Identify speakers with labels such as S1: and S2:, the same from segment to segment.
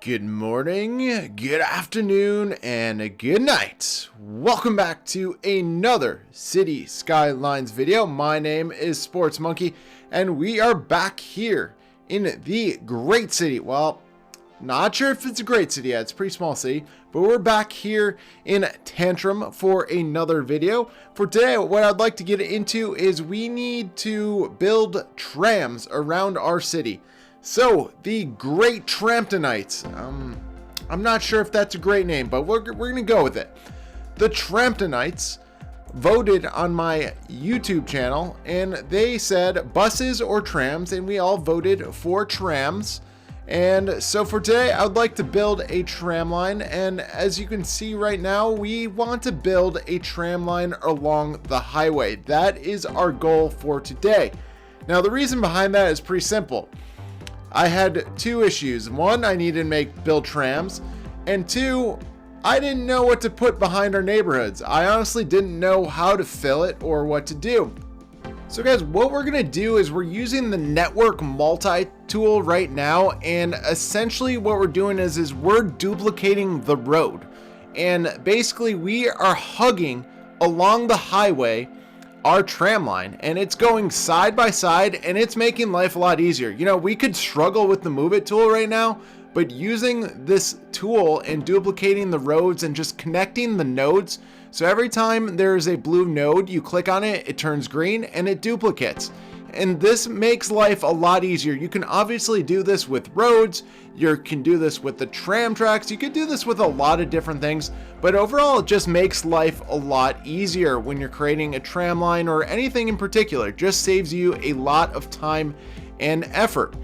S1: Good morning, good afternoon, and good night. Welcome back to another City Skylines video. My name is Sports Monkey, and we are back here in the great city. Well, not sure if it's a great city yet. It's a pretty small city, but we're back here in Tram for another video. For today, what I'd like to get into is we need to build trams around our city. So, the Great Tramptonites. I'm not sure if that's a great name, but we're going to go with it. The Tramptonites voted on my YouTube channel, and they said buses or trams, and we all voted for trams. And so for today, I would like to build a tram line, and as you can see right now, we want to build a tram line along the highway. That is our goal for today. Now, the reason behind that is pretty simple. I had two issues. One, I needed to build trams, and two, I didn't know what to put behind our neighborhoods. I honestly didn't know how to fill it or what to do. So guys, what we're gonna do is we're using the network multi-tool right now, and essentially what we're doing is we're duplicating the road. And basically we are hugging along the highway our tram line, and it's going side by side, and it's making life a lot easier. You know, we could struggle with the move it tool right now, but using this tool and duplicating the roads and just connecting the nodes, so every time there's a blue node, you click on it, it turns green and it duplicates. And this makes life a lot easier. You can obviously do this with roads, you can do this with the tram tracks, you could do this with a lot of different things, but overall it just makes life a lot easier when you're creating a tram line or anything in particular. It just saves you a lot of time and effort.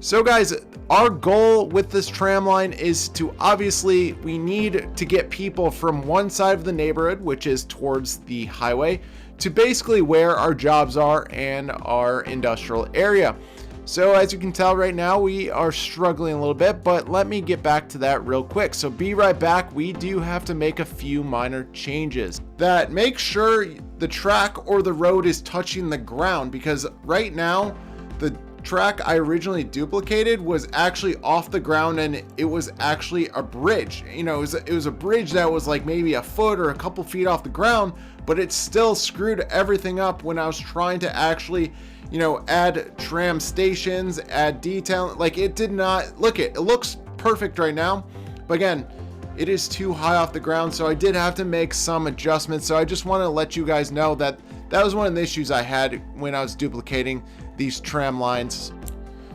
S1: So guys, our goal with this tram line is to obviously, we need to get people from one side of the neighborhood, which is towards the highway, to basically where our jobs are and our industrial area. So as you can tell right now, we are struggling a little bit, but let me get back to that real quick. So be right back. We do have to make a few minor changes that make sure the track or the road is touching the ground, because right now the track I originally duplicated was actually off the ground, and it was actually a bridge. You know, it was a bridge that was like maybe a foot or a couple feet off the ground, but it still screwed everything up when I was trying to actually, you know, add tram stations, add detail. Like, it did not look it looks perfect right now, but again, it is too high off the ground, so I did have to make some adjustments. So I just want to let you guys know that that was one of the issues I had when I was duplicating these tram lines.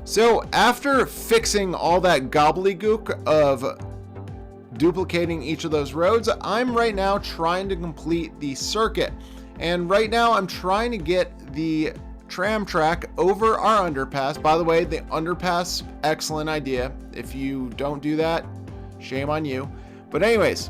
S1: So after fixing all that gobbledygook of duplicating each of those roads, I'm right now trying to complete the circuit. And right now I'm trying to get the tram track over our underpass. By the way, the underpass, excellent idea. If you don't do that, shame on you. But anyways,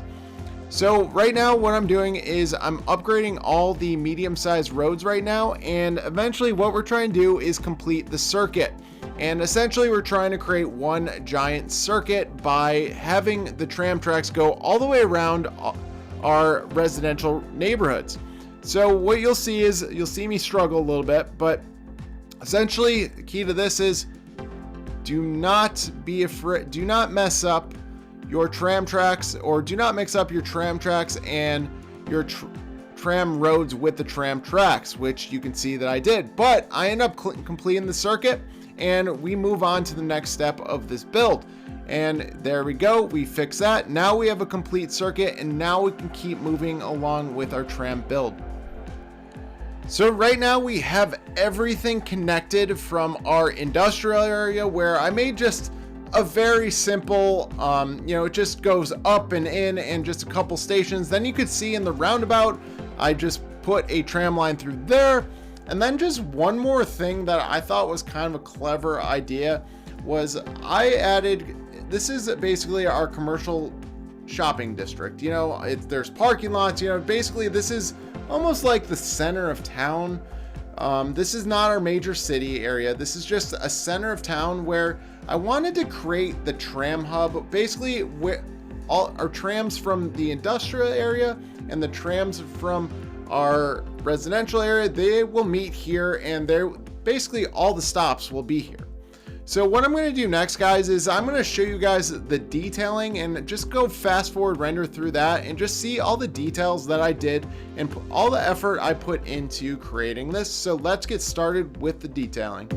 S1: so right now what I'm doing is I'm upgrading all the medium-sized roads right now, and eventually what we're trying to do is complete the circuit. And essentially we're trying to create one giant circuit by having the tram tracks go all the way around our residential neighborhoods. So what you'll see is, you'll see me struggle a little bit, but essentially the key to this is do not be afraid, do not mess up your tram tracks, or do not mix up your tram tracks and your tram roads with the tram tracks, which you can see that I did. But I end up completing the circuit, and we move on to the next step of this build. And there we go, we fix that. Now we have a complete circuit, and now we can keep moving along with our tram build. So right now we have everything connected from our industrial area, where I made just a very simple, you know, it just goes up and in and just a couple stations. Then you could see in the roundabout, I just put a tram line through there. And then just one more thing that I thought was kind of a clever idea was I added, this is basically our commercial shopping district. You know, there's parking lots, you know, basically this is almost like the center of town. This is not our major city area. This is just a center of town where I wanted to create the tram hub, basically where all our trams from the industrial area and the trams from our residential area, they will meet here, and they're basically all the stops will be here. So what I'm going to do next, guys, is I'm going to show you guys the detailing and just go fast forward render through that and just see all the details that I did and all the effort I put into creating this. So let's get started with the detailing.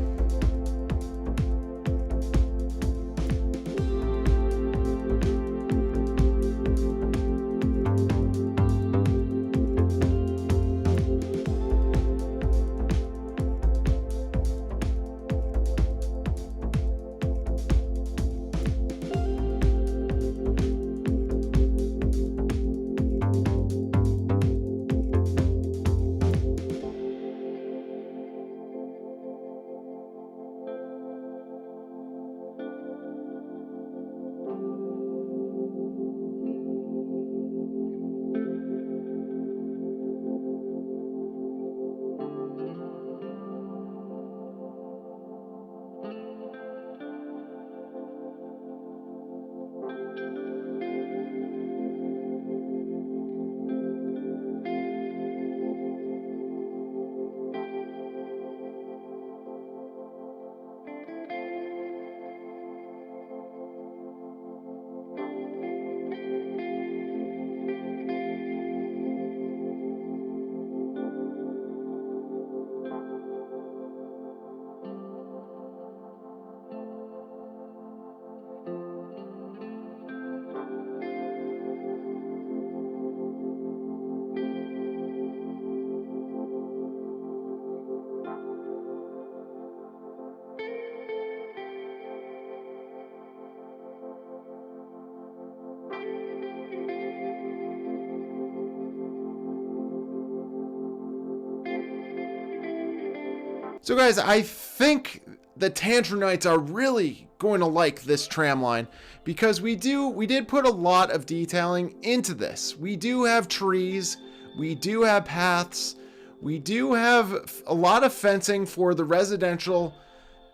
S1: So guys, I think the Tantramites are really going to like this tram line because we did put a lot of detailing into this. We do have trees, we do have paths, we do have a lot of fencing for the residential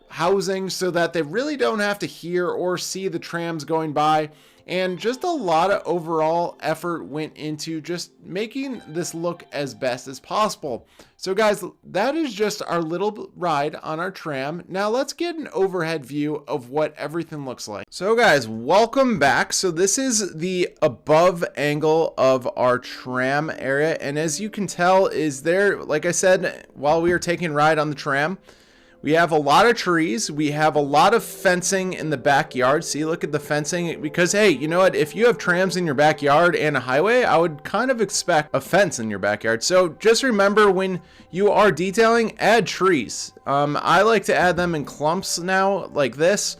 S1: housing so that they really don't have to hear or see the trams going by. And just a lot of overall effort went into just making this look as best as possible. So guys, that is just our little ride on our tram. Now let's get an overhead view of what everything looks like. So guys, welcome back. So this is the above angle of our tram area. And as you can tell, is there, like I said, while we were taking a ride on the tram, we have a lot of trees. We have a lot of fencing in the backyard. See, look at the fencing. Because, hey, you know what? If you have trams in your backyard and a highway, I would kind of expect a fence in your backyard. So just remember when you are detailing, add trees. I like to add them in clumps now, like this.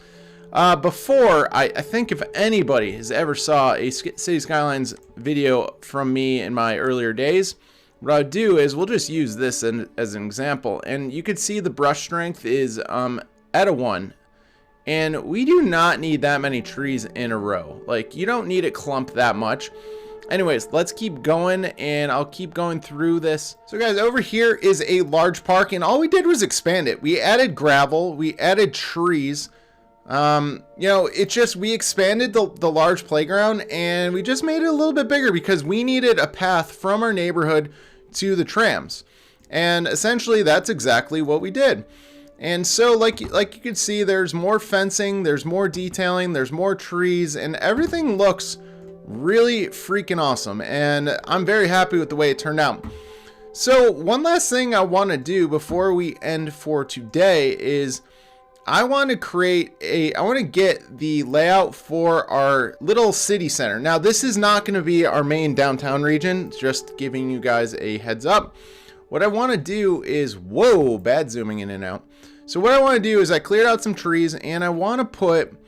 S1: Before, I think if anybody has ever saw a Cities Skylines video from me in my earlier days, what I'll do is we'll just use this as an example, and you can see the brush strength is at a 1, and we do not need that many trees in a row. Like, you don't need it clumped that much. Anyways, let's keep going, and I'll keep going through this. So guys, over here is a large park, and all we did was expand it. We added gravel, we added trees. You know, we expanded the large playground, and we just made it a little bit bigger because we needed a path from our neighborhood to the trams. And essentially that's exactly what we did. And so like you can see, there's more fencing, there's more detailing, there's more trees, and everything looks really freaking awesome. And I'm very happy with the way it turned out. So one last thing I want to do before we end for today is I want to get the layout for our little city center. Now, this is not going to be our main downtown region, just giving you guys a heads up. What I want to do is, whoa, bad zooming in and out. So what I want to do is I cleared out some trees and I want to put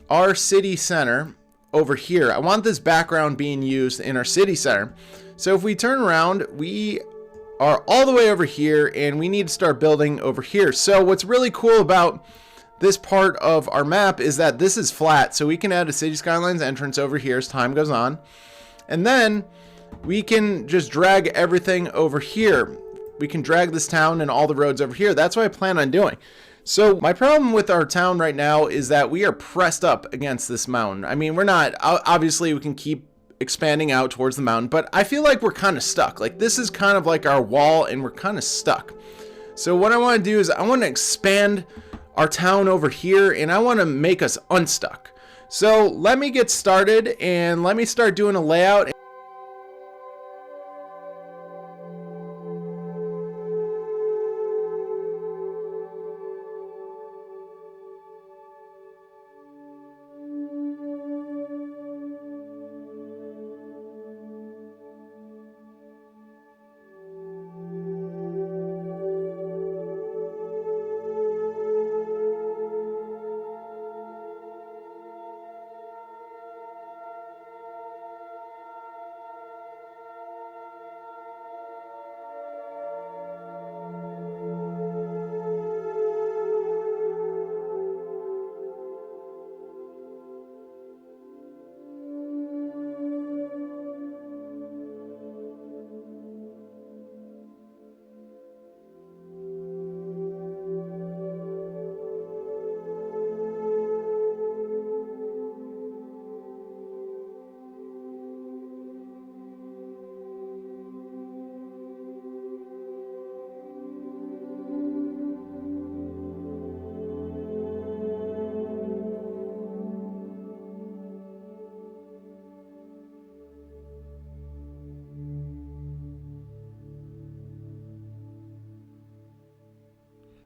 S1: our city center over here. I want this background being used in our city center. So if we turn around, we are all the way over here and we need to start building over here. So what's really cool about this part of our map is that this is flat, so we can add a Cities Skylines entrance over here as time goes on, and then we can just drag everything over here. We can drag this town and all the roads over here. That's what I plan on doing. So my problem with our town right now is that we are pressed up against this mountain. I mean, we're not, obviously we can keep expanding out towards the mountain, but I feel like we're kind of stuck. Like, this is kind of like our wall and we're kind of stuck. So what I want to do is I want to expand our town over here, and I want to make us unstuck. So let me get started and let me start doing a layout.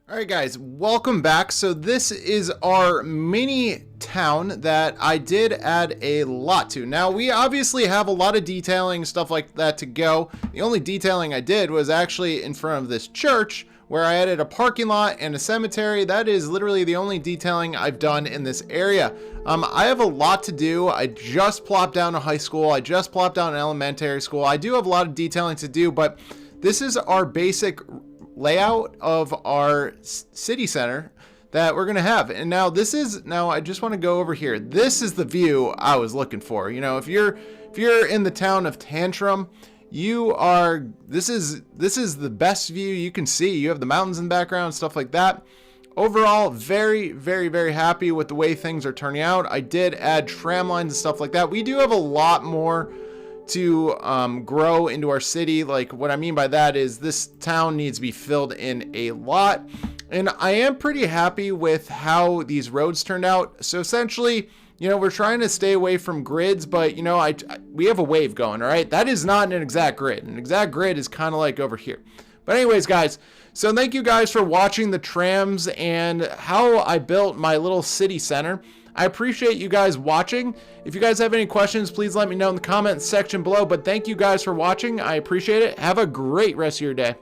S1: Alright guys, welcome back. So this is our mini town that I did add a lot to. Now we obviously have a lot of detailing, stuff like that to go. The only detailing I did was actually in front of this church where I added a parking lot and a cemetery. That is literally the only detailing I've done in this area. I have a lot to do. I just plopped down a high school. I just plopped down an elementary school. I do have a lot of detailing to do, but this is our basic layout of our city center that we're gonna have. And now I just want to go over here. This is the view I was looking for. You know, if you're in the town of Tram, this is the best view you can see. You have the mountains in the background, stuff like that. Overall, very, very, very happy with the way things are turning out. I did add tram lines and stuff like that. We do have a lot more to grow into our city. Like, what I mean by that is this town needs to be filled in a lot, and I am pretty happy with how these roads turned out. So essentially, you know, we're trying to stay away from grids, but you know, we have a wave going. All right, that is not an exact grid. An exact grid is kind of like over here. But anyways, guys, so thank you guys for watching the trams and how I built my little city center. I appreciate you guys watching. If you guys have any questions, please let me know in the comments section below. But thank you guys for watching. I appreciate it. Have a great rest of your day.